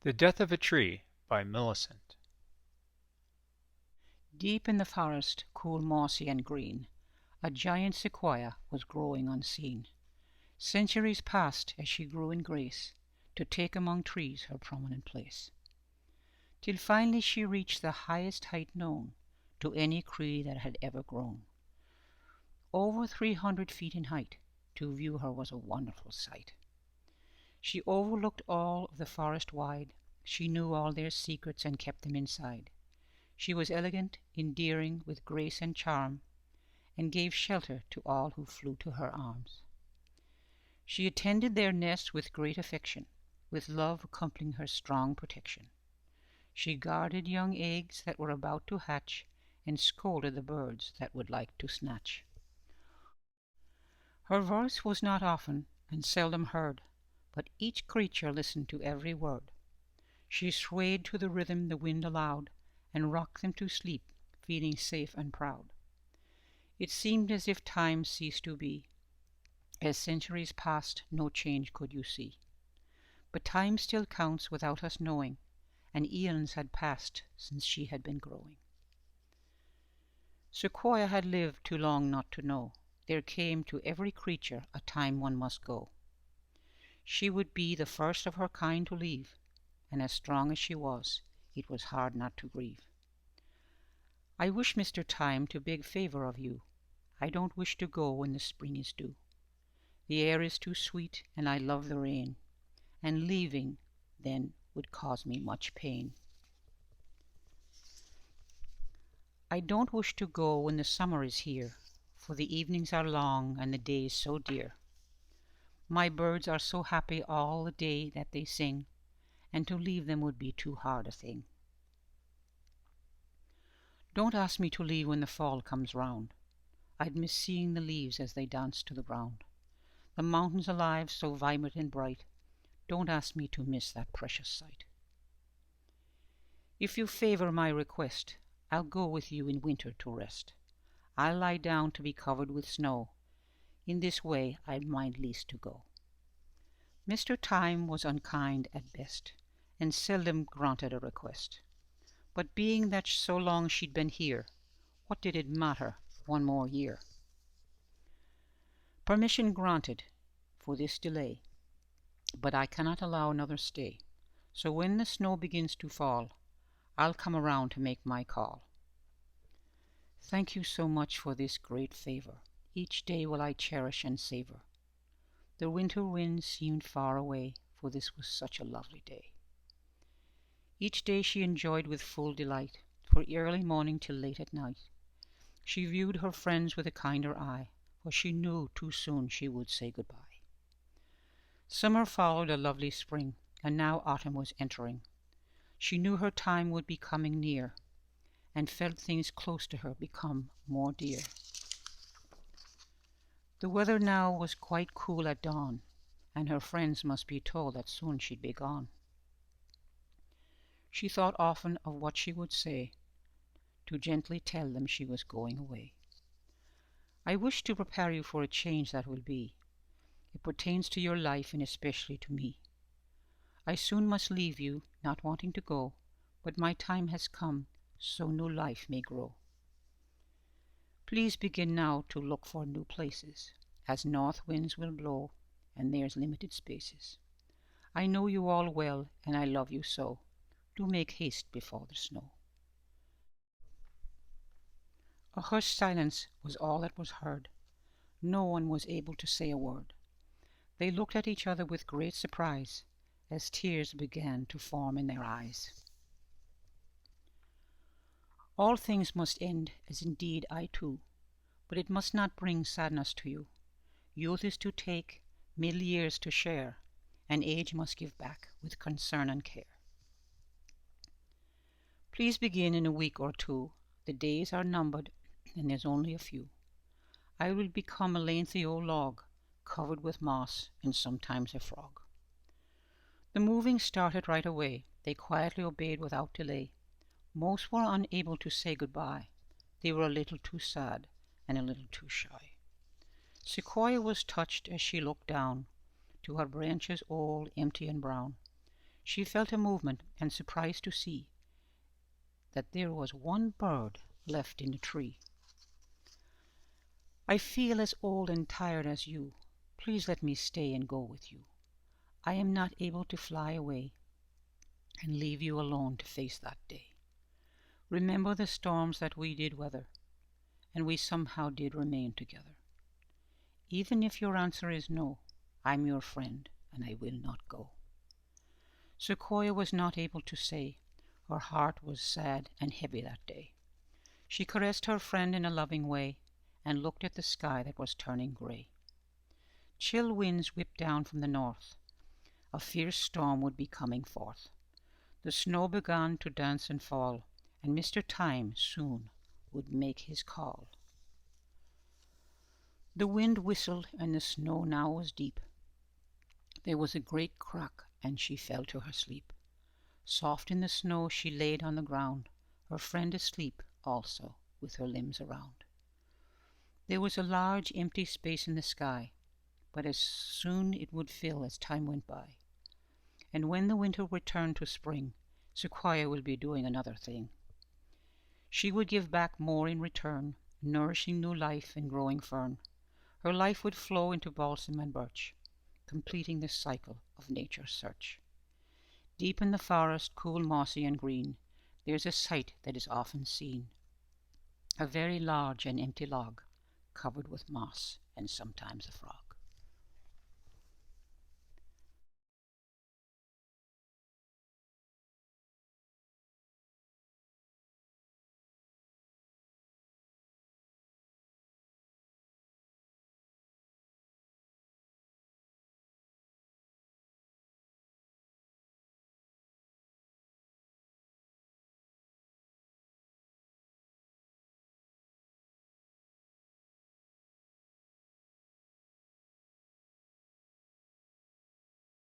The Death of a Tree by Millicent. Deep in the forest, cool, mossy, and green, a giant sequoia was growing unseen. Centuries passed as she grew in grace, to take among trees her prominent place, till finally she reached the highest height known to any tree that had ever grown. Over 300 feet in height, to view her was a wonderful sight. She overlooked all of the forest wide, she knew all their secrets and kept them inside. She was elegant, endearing, with grace and charm, and gave shelter to all who flew to her arms. She attended their nests with great affection, with love accompanying her strong protection. She guarded young eggs that were about to hatch, and scolded the birds that would like to snatch. Her voice was not often and seldom heard, but each creature listened to every word. She swayed to the rhythm the wind allowed, and rocked them to sleep, feeling safe and proud. It seemed as if time ceased to be. As centuries passed, no change could you see. But time still counts without us knowing, and eons had passed since she had been growing. Sequoia had lived too long not to know there came to every creature a time one must go. She would be the first of her kind to leave, and as strong as she was, it was hard not to grieve. I wish, Mr. Time, to beg favour of you. I don't wish to go when the spring is due. The air is too sweet, and I love the rain, and leaving then would cause me much pain. I don't wish to go when the summer is here, for the evenings are long and the days so dear. My birds are so happy all the day that they sing, and to leave them would be too hard a thing. Don't ask me to leave when the fall comes round. I'd miss seeing the leaves as they dance to the ground. The mountains alive, so vibrant and bright. Don't ask me to miss that precious sight. If you favour my request, I'll go with you in winter to rest. I'll lie down to be covered with snow. In this way I'd mind least to go. Mr. Time was unkind at best, and seldom granted a request. But being that so long she'd been here, what did it matter one more year? Permission granted for this delay, but I cannot allow another stay. So when the snow begins to fall, I'll come around to make my call. Thank you so much for this great favor. Each day will I cherish and savor. The winter wind seemed far away, for this was such a lovely day. Each day she enjoyed with full delight, for early morning till late at night. She viewed her friends with a kinder eye, for she knew too soon she would say goodbye. Summer followed a lovely spring, and now autumn was entering. She knew her time would be coming near, and felt things close to her become more dear. The weather now was quite cool at dawn, and her friends must be told that soon she'd be gone. She thought often of what she would say, to gently tell them she was going away. I wish to prepare you for a change that will be. It pertains to your life and especially to me. I soon must leave you, not wanting to go, but my time has come, so new life may grow. Please begin now to look for new places, as north winds will blow, and there's limited spaces. I know you all well, and I love you so. Do make haste before the snow. A hushed silence was all that was heard. No one was able to say a word. They looked at each other with great surprise, as tears began to form in their eyes. All things must end, as indeed I too, but it must not bring sadness to you. Youth is to take, middle years to share, and age must give back with concern and care. Please begin in a week or two. The days are numbered, and there's only a few. I will become a lengthy old log, covered with moss and sometimes a frog. The moving started right away. They quietly obeyed without delay. Most were unable to say goodbye. They were a little too sad and a little too shy. Sequoia was touched as she looked down to her branches old, empty, and brown. She felt a movement, and surprised to see that there was one bird left in the tree. "I feel as old and tired as you. Please let me stay and go with you. I am not able to fly away and leave you alone to face that day. Remember the storms that we did weather, and we somehow did remain together. Even if your answer is no, I'm your friend, and I will not go." Sequoia was not able to say. Her heart was sad and heavy that day. She caressed her friend in a loving way, and looked at the sky that was turning grey. Chill winds whipped down from the north. A fierce storm would be coming forth. The snow began to dance and fall, and Mr. Time soon would make his call. The wind whistled, and the snow now was deep. There was a great crack, and she fell to her sleep. Soft in the snow she laid on the ground, her friend asleep also, with her limbs around. There was a large empty space in the sky, but as soon it would fill as time went by. And when the winter returned to spring, Sequoia would be doing another thing. She would give back more in return, nourishing new life and growing fern. Her life would flow into balsam and birch, completing the cycle of nature's search. Deep in the forest, cool, mossy, and green, there's a sight that is often seen: a very large and empty log, covered with moss and sometimes a frog.